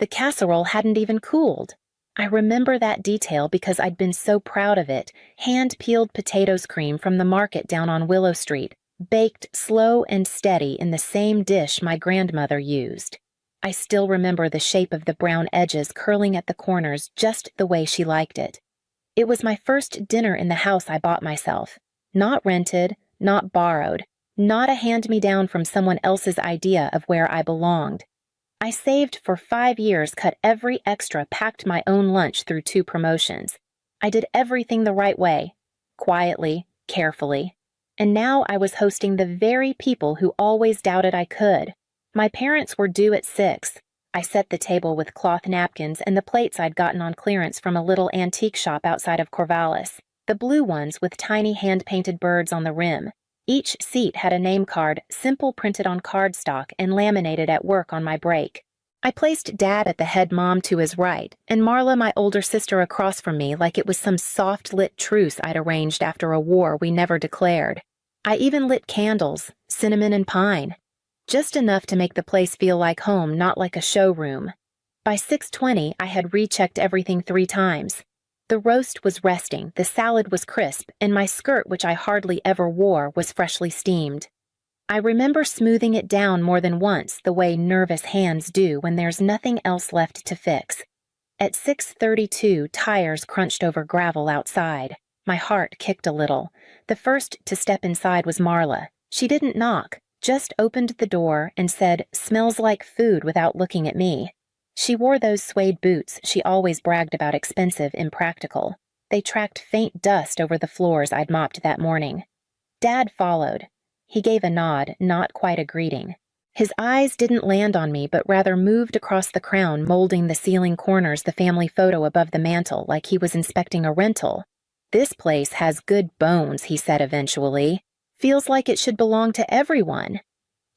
The casserole hadn't even cooled. I remember that detail because I'd been so proud of it. Hand-peeled potatoes cream from the market down on Willow Street, baked slow and steady in the same dish my grandmother used. I still remember the shape of the brown edges curling at the corners just the way she liked it. It was my first dinner in the house I bought myself. Not rented, not borrowed, not a hand-me-down from someone else's idea of where I belonged. I saved for 5 years, cut every extra, packed my own lunch through 2 promotions. I did everything the right way, quietly, carefully. And now I was hosting the very people who always doubted I could. My parents were due at 6. I set the table with cloth napkins and the plates I'd gotten on clearance from a little antique shop outside of Corvallis, the blue ones with tiny hand-painted birds on the rim. Each seat had a name card, simple, printed on cardstock and laminated at work on my break. I placed Dad at the head mom to his right, and Marla, my older sister, across from me like it was some soft-lit truce I'd arranged after a war we never declared. I even lit candles, cinnamon and pine. Just enough to make the place feel like home, not like a showroom. By 6:20, I had rechecked everything 3 times. The roast was resting, the salad was crisp, and my skirt, which I hardly ever wore, was freshly steamed. I remember smoothing it down more than once, the way nervous hands do when there's nothing else left to fix. At 6:32, tires crunched over gravel outside. My heart kicked a little. The first to step inside was Marla. She didn't knock, just opened the door and said, "Smells like food," without looking at me. She wore those suede boots she always bragged about, expensive, impractical. They tracked faint dust over the floors I'd mopped that morning. Dad followed. He gave a nod, not quite a greeting. His eyes didn't land on me, but rather moved across the crown, molding the ceiling corners, the family photo above the mantel, like he was inspecting a rental. "This place has good bones," he said eventually. "Feels like it should belong to everyone."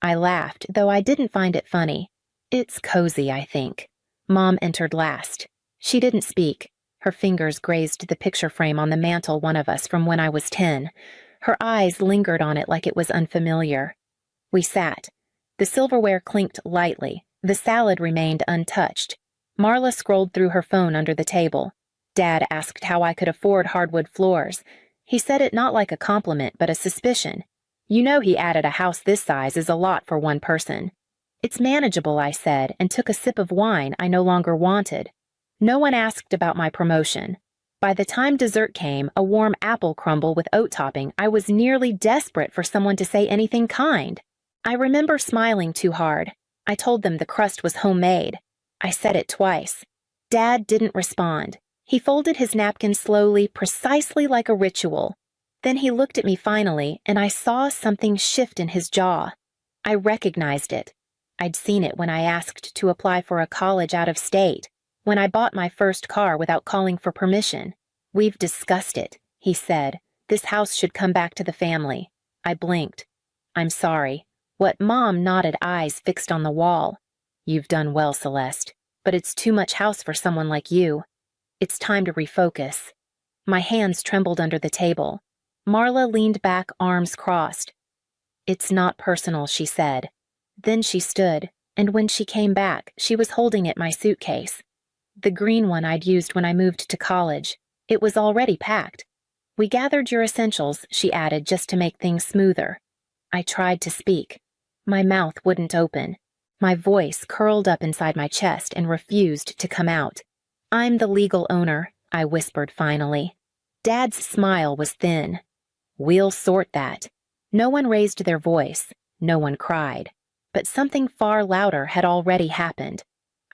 I laughed, though I didn't find it funny. "It's cozy, I think." Mom entered last. She didn't speak. Her fingers grazed the picture frame on the mantel, one of us from when I was 10. Her eyes lingered on it like it was unfamiliar. We sat. The silverware clinked lightly. The salad remained untouched. Marla scrolled through her phone under the table. Dad asked how I could afford hardwood floors. He said it not like a compliment, but a suspicion. "You know he added a house this size is a lot for one person." "It's manageable," I said, and took a sip of wine I no longer wanted. No one asked about my promotion. By the time dessert came, a warm apple crumble with oat topping, I was nearly desperate for someone to say anything kind. I remember smiling too hard. I told them the crust was homemade. I said it twice. Dad didn't respond. He folded his napkin slowly, precisely like a ritual. Then he looked at me finally, and I saw something shift in his jaw. I recognized it. I'd seen it when I asked to apply for a college out of state, when I bought my first car without calling for permission. "We've discussed it," he said. "This house should come back to the family." I blinked. "I'm sorry." What Mom nodded, eyes fixed on the wall. "You've done well, Celeste, but it's too much house for someone like you. It's time to refocus." My hands trembled under the table. Marla leaned back, arms crossed. "It's not personal," she said. Then she stood, and when she came back, she was holding my suitcase. The green one I'd used when I moved to college. It was already packed. "We gathered your essentials," she added, just to make things smoother. I tried to speak. My mouth wouldn't open. My voice curled up inside my chest and refused to come out. "I'm the legal owner," I whispered finally. Dad's smile was thin. "We'll sort that." No one raised their voice. No one cried. But something far louder had already happened.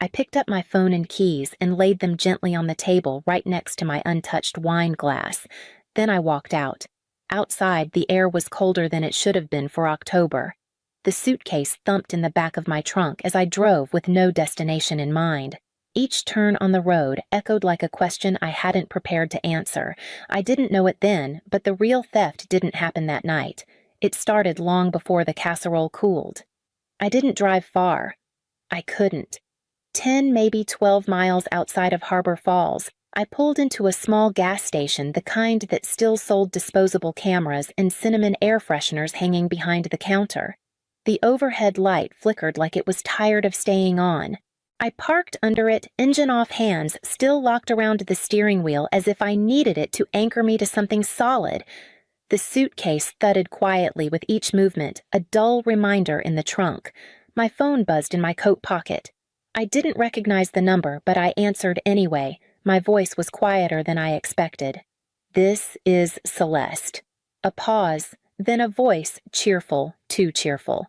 I picked up my phone and keys and laid them gently on the table right next to my untouched wine glass. Then I walked out. Outside, the air was colder than it should have been for October. The suitcase thumped in the back of my trunk as I drove with no destination in mind. Each turn on the road echoed like a question I hadn't prepared to answer. I didn't know it then, but the real theft didn't happen that night. It started long before the casserole cooled. I didn't drive far. I couldn't. 10, maybe 12 miles outside of Harbor Falls, I pulled into a small gas station, the kind that still sold disposable cameras and cinnamon air fresheners hanging behind the counter. The overhead light flickered like it was tired of staying on. I parked under it, engine off, hands still locked around the steering wheel as if I needed it to anchor me to something solid. The suitcase thudded quietly with each movement, a dull reminder in the trunk. My phone buzzed in my coat pocket. I didn't recognize the number, but I answered anyway. My voice was quieter than I expected. "This is Celeste." A pause, then a voice, cheerful, too cheerful.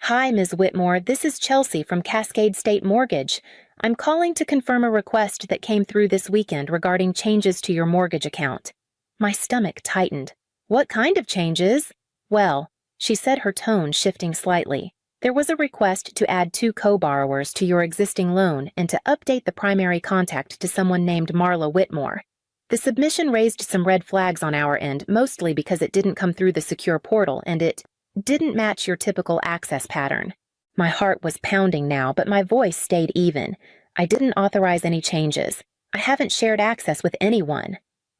"Hi, Ms. Whitmore, this is Chelsea from Cascade State Mortgage. I'm calling to confirm a request that came through this weekend regarding changes to your mortgage account." My stomach tightened. "What kind of changes?" "Well," she said, her tone shifting slightly. "There was a request to add 2 co-borrowers to your existing loan and to update the primary contact to someone named Marla Whitmore. The submission raised some red flags on our end, mostly because it didn't come through the secure portal and it didn't match your typical access pattern." My heart was pounding now, but my voice stayed even. "I didn't authorize any changes. I haven't shared access with anyone."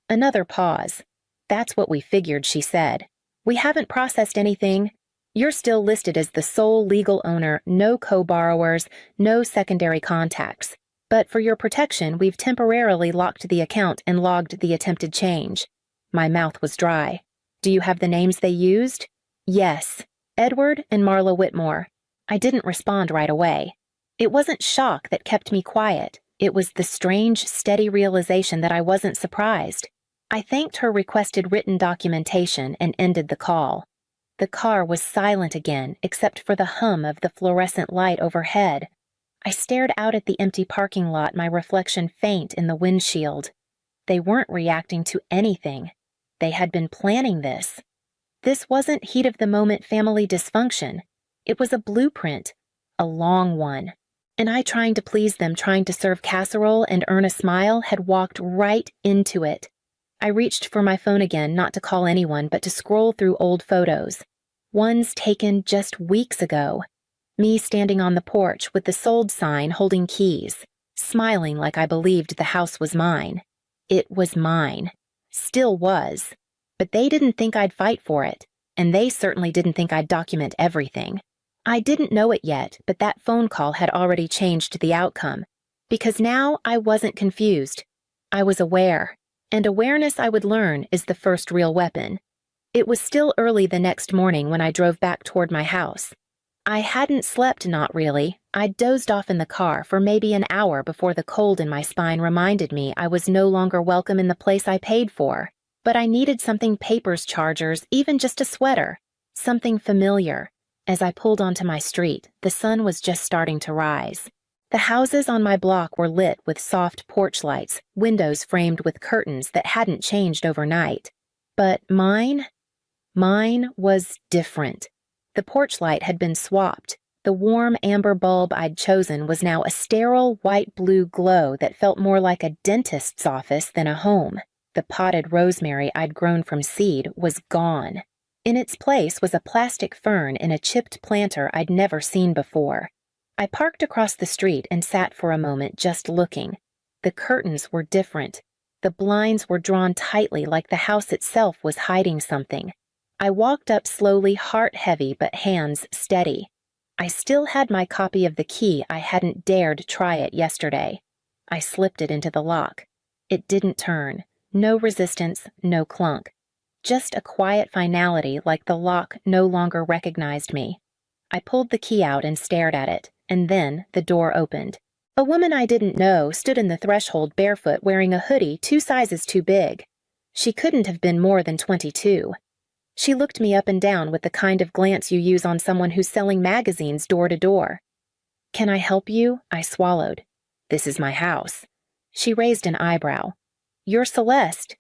Another pause. "That's what we figured," she said. "We haven't processed anything. You're still listed as the sole legal owner, no co-borrowers, no secondary contacts. But for your protection, we've temporarily locked the account and logged the attempted change." My mouth was dry. "Do you have the names they used?" "Yes, Edward and Marla Whitmore." I didn't respond right away. It wasn't shock that kept me quiet. It was the strange, steady realization that I wasn't surprised. I thanked her requested written documentation and ended the call. The car was silent again, except for the hum of the fluorescent light overhead. I stared out at the empty parking lot, my reflection faint in the windshield. They weren't reacting to anything. They had been planning this. This wasn't heat-of-the-moment family dysfunction. It was a blueprint, a long one. And I, trying to please them, trying to serve casserole and earn a smile, had walked right into it. I reached for my phone again, not to call anyone, but to scroll through old photos. Ones taken just weeks ago. Me standing on the porch with the sold sign holding keys, smiling like I believed the house was mine. It was mine. Still was. But they didn't think I'd fight for it, and they certainly didn't think I'd document everything. I didn't know it yet, but that phone call had already changed the outcome, because now I wasn't confused. I was aware, and awareness, I would learn, is the first real weapon. It was still early the next morning when I drove back toward my house. I hadn't slept, not really. I'd dozed off in the car for maybe an hour before the cold in my spine reminded me I was no longer welcome in the place I paid for. But I needed something papers, chargers, even just a sweater. Something familiar. As I pulled onto my street, the sun was just starting to rise. The houses on my block were lit with soft porch lights, windows framed with curtains that hadn't changed overnight. But mine was different. The porch light had been swapped. The warm amber bulb I'd chosen was now a sterile white-blue glow that felt more like a dentist's office than a home. The potted rosemary I'd grown from seed was gone. In its place was a plastic fern in a chipped planter I'd never seen before. I parked across the street and sat for a moment just looking. The curtains were different. The blinds were drawn tightly like the house itself was hiding something. I walked up slowly, heart heavy but hands steady. I still had my copy of the key. I hadn't dared try it yesterday. I slipped it into the lock. It didn't turn. No resistance, no clunk. Just a quiet finality, like the lock no longer recognized me. I pulled the key out and stared at it, and then the door opened. A woman I didn't know stood in the threshold barefoot, wearing a hoodie 2 sizes too big. She couldn't have been more than 22. She looked me up and down with the kind of glance you use on someone who's selling magazines door to door. "Can I help you?" I swallowed. "This is my house." She raised an eyebrow. "You're Celeste."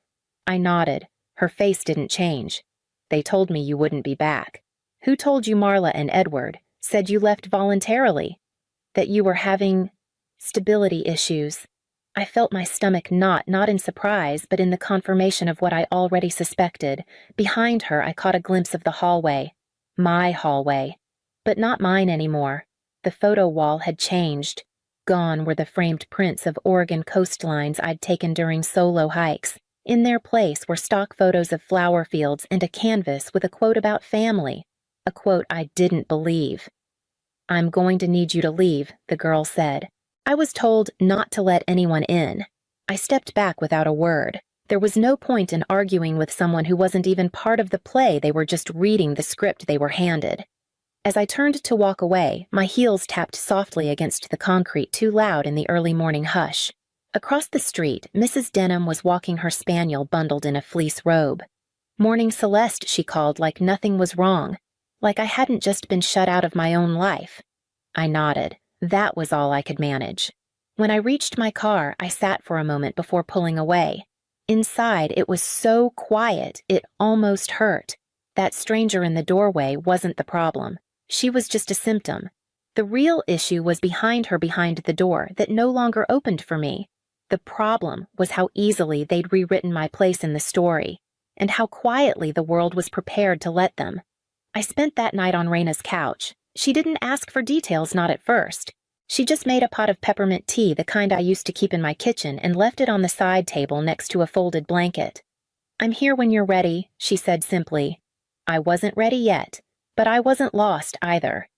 I nodded. Her face didn't change. "They told me you wouldn't be back." "Who told you Marla and Edward? Said you left voluntarily. That you were having stability issues." I felt my stomach knot, not in surprise, but in the confirmation of what I already suspected. Behind her, I caught a glimpse of the hallway. My hallway. But not mine anymore. The photo wall had changed. Gone were the framed prints of Oregon coastlines I'd taken during solo hikes. In their place were stock photos of flower fields and a canvas with a quote about family. A quote I didn't believe. "I'm going to need you to leave," the girl said. I was told not to let anyone in. I stepped back without a word. There was no point in arguing with someone who wasn't even part of the play. They were just reading the script they were handed. As I turned to walk away, my heels tapped softly against the concrete too loud in the early morning hush. Across the street, Mrs. Denham was walking her spaniel bundled in a fleece robe. "Morning Celeste," she called, like nothing was wrong, like I hadn't just been shut out of my own life. I nodded. That was all I could manage. When I reached my car, I sat for a moment before pulling away. Inside, it was so quiet, it almost hurt. That stranger in the doorway wasn't the problem. She was just a symptom. The real issue was behind her behind the door that no longer opened for me. The problem was how easily they'd rewritten my place in the story, and how quietly the world was prepared to let them. I spent that night on Raina's couch. She didn't ask for details, not at first. She just made a pot of peppermint tea, the kind I used to keep in my kitchen, and left it on the side table next to a folded blanket. "I'm here when you're ready," she said simply. I wasn't ready yet, but I wasn't lost either.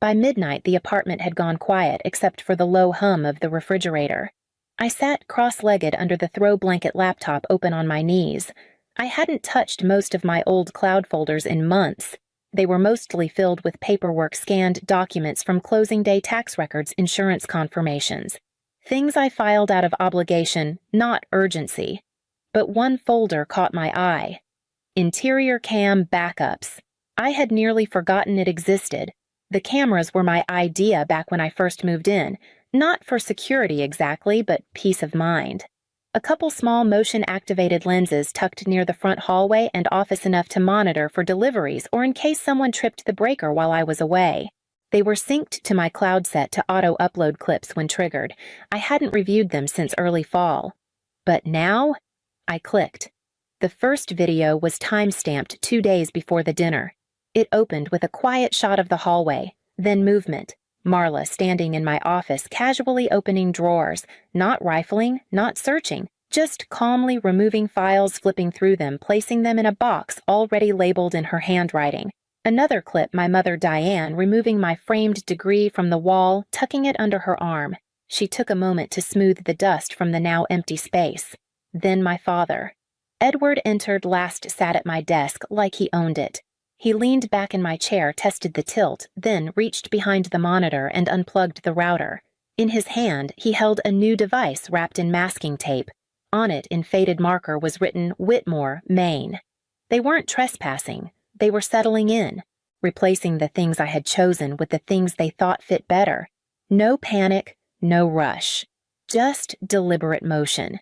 By midnight, the apartment had gone quiet except for the low hum of the refrigerator. I sat cross-legged under the throw blanket laptop open on my knees. I hadn't touched most of my old cloud folders in months. They were mostly filled with paperwork, scanned documents from closing day tax records, insurance confirmations. Things I filed out of obligation, not urgency. But one folder caught my eye. Interior cam backups. I had nearly forgotten it existed. The cameras were my idea back when I first moved in, not for security exactly, but peace of mind. A couple small motion-activated lenses tucked near the front hallway and office enough to monitor for deliveries or in case someone tripped the breaker while I was away. They were synced to my cloud set to auto-upload clips when triggered. I hadn't reviewed them since early fall. But now, I clicked. The first video was time-stamped 2 days before the dinner. It opened with a quiet shot of the hallway, then movement. Marla standing in my office, casually opening drawers, not rifling, not searching, just calmly removing files, flipping through them, placing them in a box already labeled in her handwriting. Another clip, my mother Diane removing my framed degree from the wall, tucking it under her arm. She took a moment to smooth the dust from the now empty space. Then my father. Edward entered last, sat at my desk like he owned it. He leaned back in my chair, tested the tilt, then reached behind the monitor and unplugged the router. In his hand, he held a new device wrapped in masking tape. On it, in faded marker, was written Whitmore, Maine. They weren't trespassing. They were settling in, replacing the things I had chosen with the things they thought fit better. No panic, no rush. Just deliberate motion.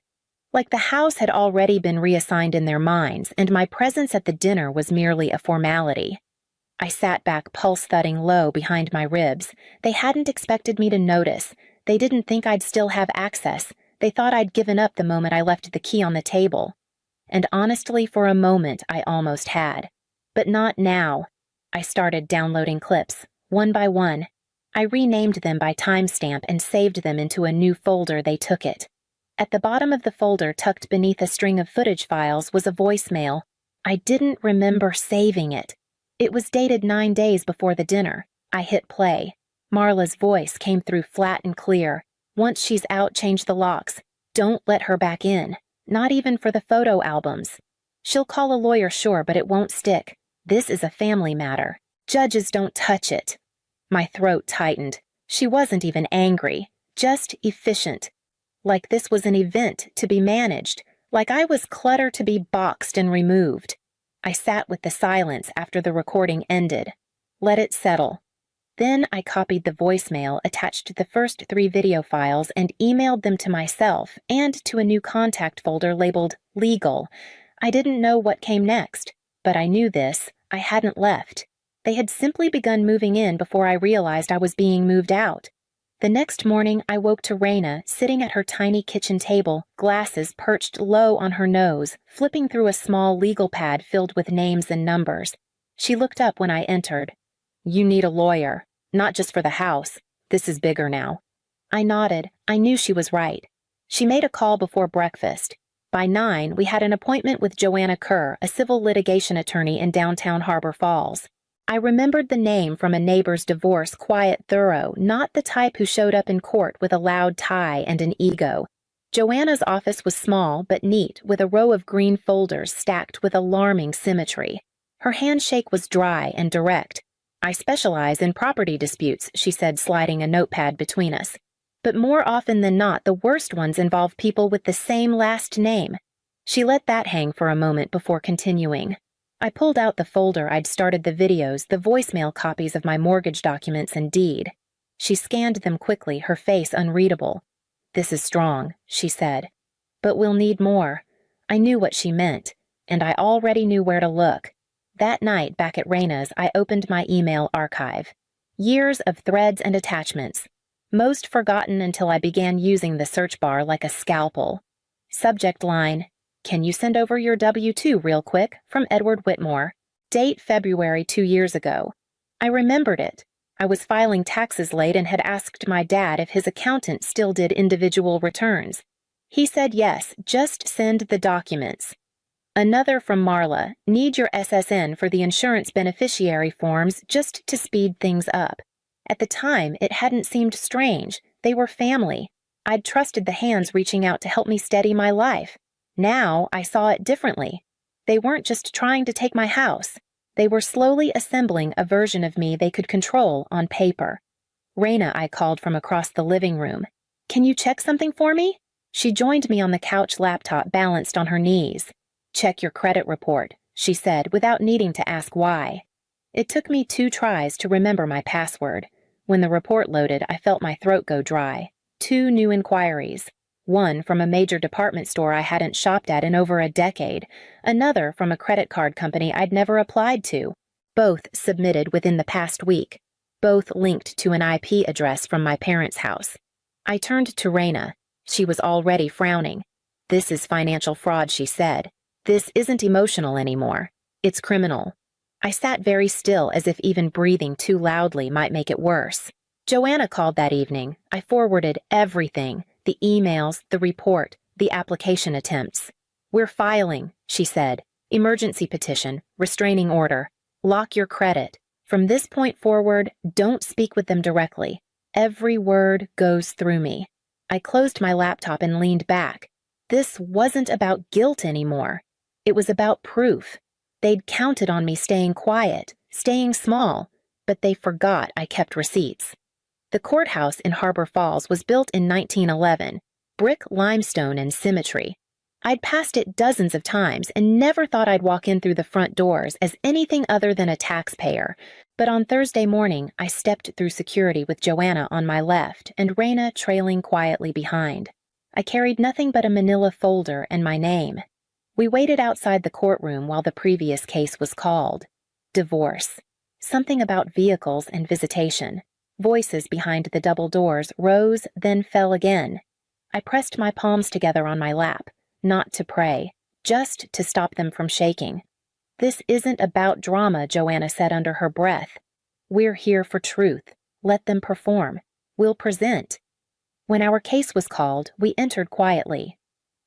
Like the house had already been reassigned in their minds, and my presence at the dinner was merely a formality. I sat back, pulse thudding low behind my ribs. They hadn't expected me to notice. They didn't think I'd still have access. They thought I'd given up the moment I left the key on the table. And honestly, for a moment, I almost had. But not now. I started downloading clips, one by one. I renamed them by timestamp and saved them into a new folder. They took it. At the bottom of the folder, tucked beneath a string of footage files, was a voicemail. I didn't remember saving it. It was dated 9 days before the dinner. I hit play. Marla's voice came through flat and clear. "Once she's out, change the locks. Don't let her back in. Not even for the photo albums. She'll call a lawyer, sure, but it won't stick. This is a family matter. Judges don't touch it." My throat tightened. She wasn't even angry, just efficient. Like this was an event to be managed, like I was clutter to be boxed and removed. I sat with the silence after the recording ended. Let it settle. Then I copied the voicemail, attached the first 3 video files, and emailed them to myself and to a new contact folder labeled Legal. I didn't know what came next, but I knew this. I hadn't left. They had simply begun moving in before I realized I was being moved out. The next morning, I woke to Raina sitting at her tiny kitchen table, glasses perched low on her nose, flipping through a small legal pad filled with names and numbers. She looked up when I entered. "You need a lawyer, not just for the house. This is bigger now." I nodded. I knew she was right. She made a call before breakfast. By 9, we had an appointment with Joanna Kerr, a civil litigation attorney in downtown Harbor Falls. I remembered the name from a neighbor's divorce, quiet, thorough, not the type who showed up in court with a loud tie and an ego. Joanna's office was small but neat, with a row of green folders stacked with alarming symmetry. Her handshake was dry and direct. "I specialize in property disputes," she said, sliding a notepad between us. "But more often than not, the worst ones involve people with the same last name." She let that hang for a moment before continuing. I pulled out the folder I'd started the videos, the voicemail copies of my mortgage documents and deed. She scanned them quickly, her face unreadable. "This is strong," she said. "But we'll need more." I knew what she meant, and I already knew where to look. That night, back at Raina's, I opened my email archive. Years of threads and attachments. Most forgotten until I began using the search bar like a scalpel. Subject line: "Can you send over your W-2 real quick?" from Edward Whitmore. Date February 2 years ago. I remembered it. I was filing taxes late and had asked my dad if his accountant still did individual returns. He said yes, just send the documents. Another from Marla: "Need your SSN for the insurance beneficiary forms just to speed things up." At the time, it hadn't seemed strange. They were family. I'd trusted the hands reaching out to help me steady my life. Now I saw it differently. They weren't just trying to take my house. They were slowly assembling a version of me they could control on paper. "Raina," I called from across the living room. "Can you check something for me?" She joined me on the couch, laptop balanced on her knees. "Check your credit report," she said, without needing to ask why. It took me 2 tries to remember my password. When the report loaded, I felt my throat go dry. 2 new inquiries. One from a major department store I hadn't shopped at in over a decade, another from a credit card company I'd never applied to. Both submitted within the past week. Both linked to an IP address from my parents' house. I turned to Raina. She was already frowning. "This is financial fraud," she said. "This isn't emotional anymore. It's criminal." I sat very still, as if even breathing too loudly might make it worse. Joanna called that evening. I forwarded everything: the emails, the report, the application attempts. "We're filing," she said. "Emergency petition, restraining order. Lock your credit. From this point forward, don't speak with them directly. Every word goes through me." I closed my laptop and leaned back. This wasn't about guilt anymore. It was about proof. They'd counted on me staying quiet, staying small, but they forgot I kept receipts. The courthouse in Harbor Falls was built in 1911, brick, limestone, and symmetry. I'd passed it dozens of times and never thought I'd walk in through the front doors as anything other than a taxpayer. But on Thursday morning, I stepped through security with Joanna on my left and Raina trailing quietly behind. I carried nothing but a manila folder and my name. We waited outside the courtroom while the previous case was called. Divorce. Something about vehicles and visitation. Voices behind the double doors rose, then fell again. I pressed my palms together on my lap, not to pray, just to stop them from shaking. "This isn't about drama," Joanna said under her breath. "We're here for truth. Let them perform. We'll present." When our case was called, we entered quietly.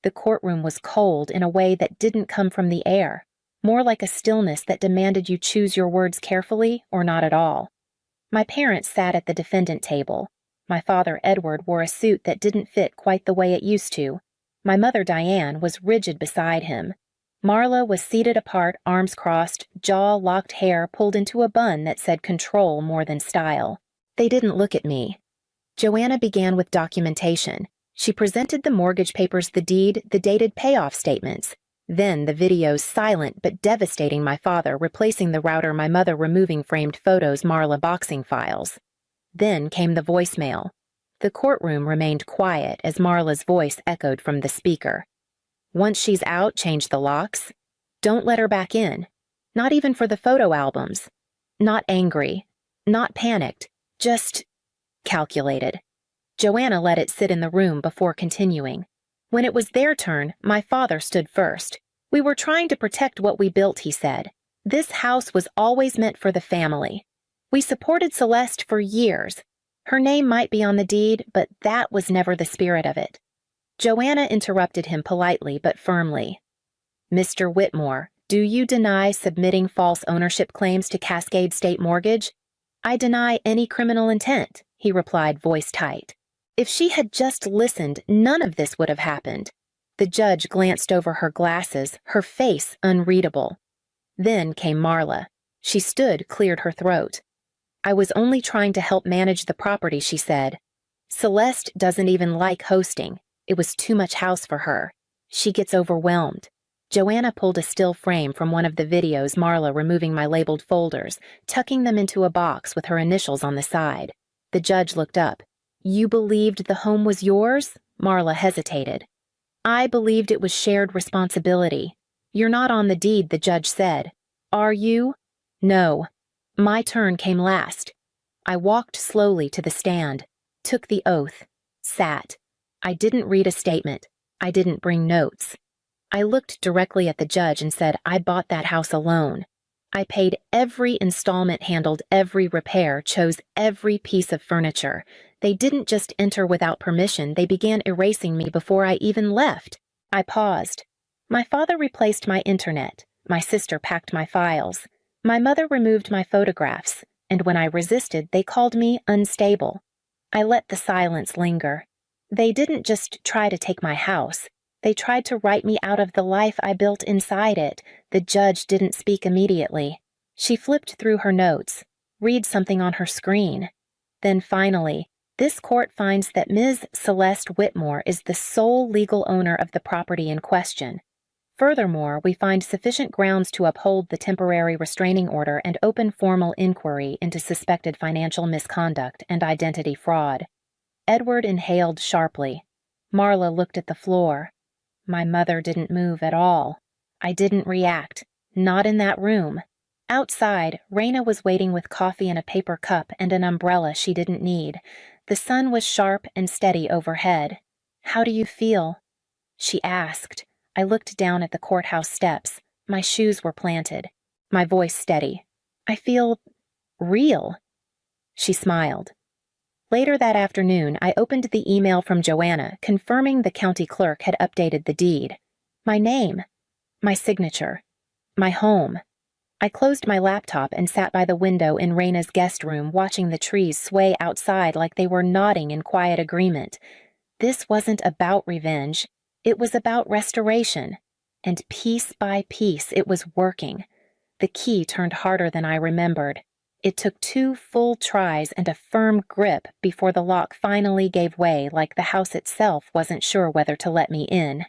The courtroom was cold in a way that didn't come from the air, more like a stillness that demanded you choose your words carefully or not at all. My parents sat at the defendant table. My father, Edward, wore a suit that didn't fit quite the way it used to. My mother, Diane, was rigid beside him. Marla was seated apart, arms crossed, jaw-locked hair pulled into a bun that said control more than style. They didn't look at me. Joanna began with documentation. She presented the mortgage papers, the deed, the dated payoff statements. Then the videos, silent but devastating my father replacing the router, my mother removing framed photos, Marla boxing files. Then came the voicemail. The courtroom remained quiet as Marla's voice echoed from the speaker. "Once she's out, change the locks. Don't let her back in. Not even for the photo albums. Not angry. Not panicked. Just calculated." Joanna let it sit in the room before continuing. When it was their turn, my father stood first. "We were trying to protect what we built," he said. "This house was always meant for the family. We supported Celeste for years. Her name might be on the deed, but that was never the spirit of it." Joanna interrupted him politely but firmly. "Mr. Whitmore, Do you deny submitting false ownership claims to Cascade State Mortgage? I deny any criminal intent, he replied, voice tight. If she had just listened, none of this would have happened. The judge glanced over her glasses, her face unreadable. Then came Marla. She stood, cleared her throat. I was only trying to help manage the property, she said. Celeste doesn't even like hosting. It was too much house for her. She gets overwhelmed. Joanna pulled a still frame from one of the videos, Marla removing my labeled folders, tucking them into a box with her initials on the side. The judge looked up. You believed the home was yours? Marla hesitated. I believed it was shared responsibility. You're not on the deed, the judge said. Are you? No. My turn came last. I walked slowly to the stand, took the oath, sat. I didn't read a statement. I didn't bring notes. I looked directly at the judge and said, I bought that house alone. I paid every installment, handled every repair, chose every piece of furniture. They didn't just enter without permission, they began erasing me before I even left. I paused. My father replaced my internet. My sister packed my files. My mother removed my photographs, and when I resisted, they called me unstable. I let the silence linger. They didn't just try to take my house. They tried to write me out of the life I built inside it. The judge didn't speak immediately. She flipped through her notes, read something on her screen. Then finally, this court finds that Ms. Celeste Whitmore is the sole legal owner of the property in question. Furthermore, we find sufficient grounds to uphold the temporary restraining order and open formal inquiry into suspected financial misconduct and identity fraud. Edward inhaled sharply. Marla looked at the floor. My mother didn't move at all. I didn't react. Not in that room. Outside, Raina was waiting with coffee in a paper cup and an umbrella she didn't need. The sun was sharp and steady overhead. How do you feel? She asked. I looked down at the courthouse steps. My shoes were planted. My voice steady. I feel real. She smiled. Later that afternoon, I opened the email from Joanna confirming the county clerk had updated the deed. My name. My signature. My home. I closed my laptop and sat by the window in Raina's guest room watching the trees sway outside like they were nodding in quiet agreement. This wasn't about revenge. It was about restoration. And piece by piece, it was working. The key turned harder than I remembered. It took 2 full tries and a firm grip before the lock finally gave way, like the house itself wasn't sure whether to let me in.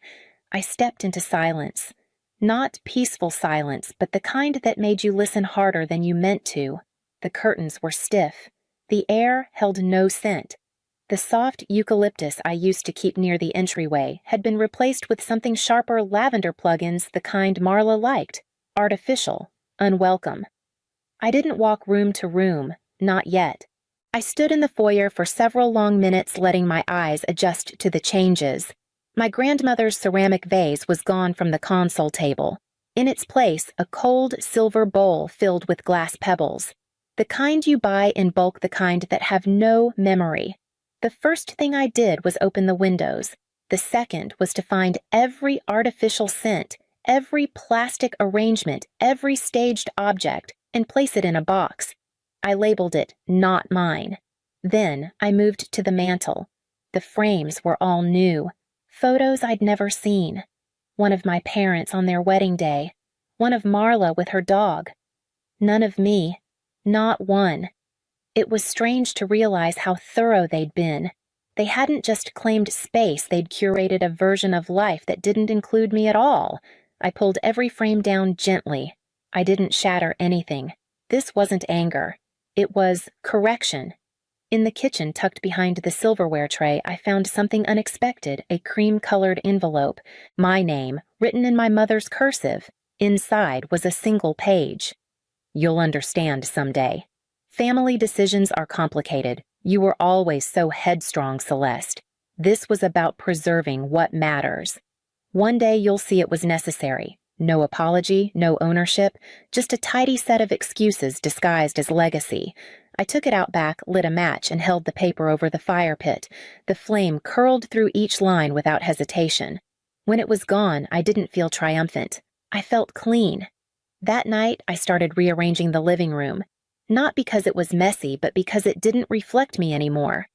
I stepped into silence. Not peaceful silence, but the kind that made you listen harder than you meant to. The curtains were stiff. The air held no scent. The soft eucalyptus I used to keep near the entryway had been replaced with something sharper, lavender plugins, the kind Marla liked. Artificial, unwelcome. I didn't walk room to room, not yet. I stood in the foyer for several long minutes, letting my eyes adjust to the changes. My grandmother's ceramic vase was gone from the console table. In its place, a cold silver bowl filled with glass pebbles. The kind you buy in bulk, the kind that have no memory. The first thing I did was open the windows. The second was to find every artificial scent, every plastic arrangement, every staged object, and place it in a box. I labeled it, not mine. Then I moved to the mantel. The frames were all new. Photos I'd never seen. One of my parents on their wedding day. One of Marla with her dog. None of me. Not one. It was strange to realize how thorough they'd been. They hadn't just claimed space, they'd curated a version of life that didn't include me at all. I pulled every frame down gently. I didn't shatter anything. This wasn't anger. It was correction. In the kitchen, tucked behind the silverware tray, I found something unexpected, a cream-colored envelope. My name, written in my mother's cursive. Inside was a single page. You'll understand someday. Family decisions are complicated. You were always so headstrong, Celeste. This was about preserving what matters. One day you'll see it was necessary. No apology, no ownership, just a tidy set of excuses disguised as legacy. I took it out back, lit a match, and held the paper over the fire pit. The flame curled through each line without hesitation. When it was gone, I didn't feel triumphant. I felt clean. That night, I started rearranging the living room, not because it was messy, but because it didn't reflect me anymore.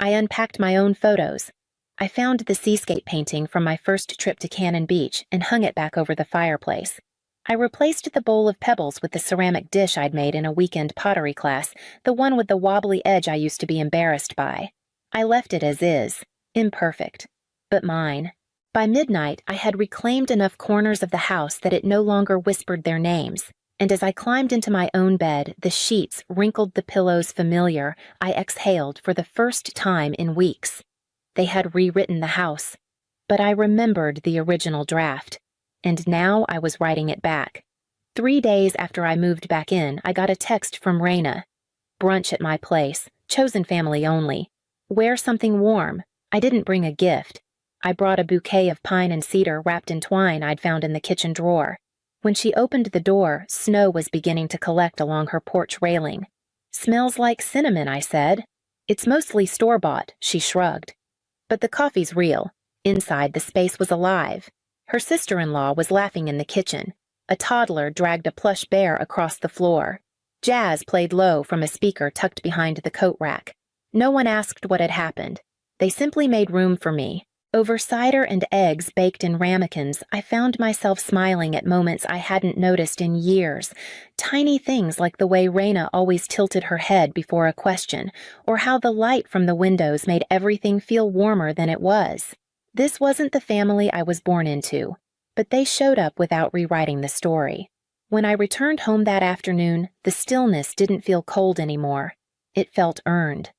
I unpacked my own photos. I found the seascape painting from my first trip to Cannon Beach and hung it back over the fireplace. I replaced the bowl of pebbles with the ceramic dish I'd made in a weekend pottery class, the one with the wobbly edge I used to be embarrassed by. I left it as is, imperfect, but mine. By midnight, I had reclaimed enough corners of the house that it no longer whispered their names, and as I climbed into my own bed, the sheets wrinkled the pillows familiar, I exhaled for the first time in weeks. They had rewritten the house, but I remembered the original draft, and now I was writing it back. 3 days after I moved back in, I got a text from Raina. Brunch at my place, chosen family only. Wear something warm. I didn't bring a gift. I brought a bouquet of pine and cedar wrapped in twine I'd found in the kitchen drawer. When she opened the door, snow was beginning to collect along her porch railing. "Smells like cinnamon," I said. "It's mostly store-bought," she shrugged. "But the coffee's real." Inside, the space was alive. Her sister-in-law was laughing in the kitchen. A toddler dragged a plush bear across the floor. Jazz played low from a speaker tucked behind the coat rack. No one asked what had happened. They simply made room for me. Over cider and eggs baked in ramekins, I found myself smiling at moments I hadn't noticed in years. Tiny things like the way Raina always tilted her head before a question, or how the light from the windows made everything feel warmer than it was. This wasn't the family I was born into, but they showed up without rewriting the story. When I returned home that afternoon, the stillness didn't feel cold anymore. It felt earned.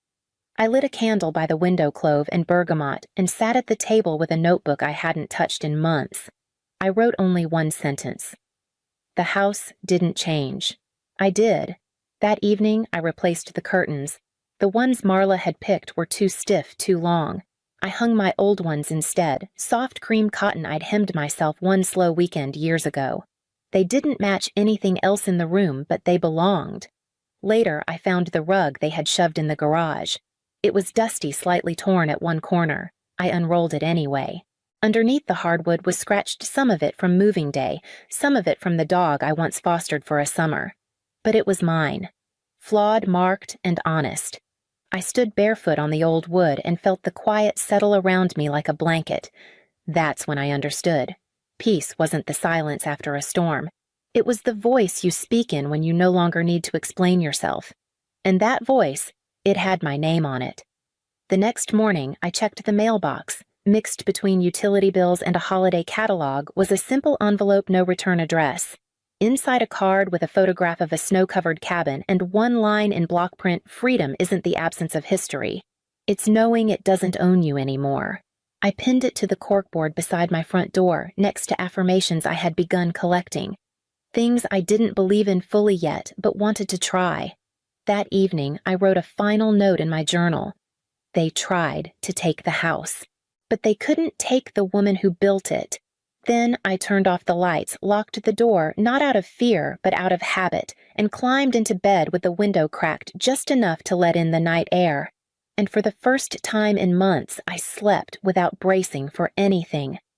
I lit a candle by the window clove and bergamot and sat at the table with a notebook I hadn't touched in months. I wrote only one sentence. The house didn't change. I did. That evening, I replaced the curtains. The ones Marla had picked were too stiff, too long. I hung my old ones instead, soft cream cotton I'd hemmed myself one slow weekend years ago. They didn't match anything else in the room, but they belonged. Later, I found the rug they had shoved in the garage. It was dusty, slightly torn at one corner. I unrolled it anyway. Underneath the hardwood was scratched, some of it from moving day, some of it from the dog I once fostered for a summer. But it was mine. Flawed, marked, and honest. I stood barefoot on the old wood and felt the quiet settle around me like a blanket. That's when I understood. Peace wasn't the silence after a storm. It was the voice you speak in when you no longer need to explain yourself. And that voice, it had my name on it. The next morning, I checked the mailbox. Mixed between utility bills and a holiday catalog was a simple envelope no-return address. Inside a card with a photograph of a snow-covered cabin and one line in block print, "Freedom isn't the absence of history. It's knowing it doesn't own you anymore." I pinned it to the corkboard beside my front door, next to affirmations I had begun collecting. Things I didn't believe in fully yet, but wanted to try. That evening, I wrote a final note in my journal. They tried to take the house, but they couldn't take the woman who built it. Then I turned off the lights, locked the door, not out of fear, but out of habit, and climbed into bed with the window cracked just enough to let in the night air. And for the first time in months, I slept without bracing for anything.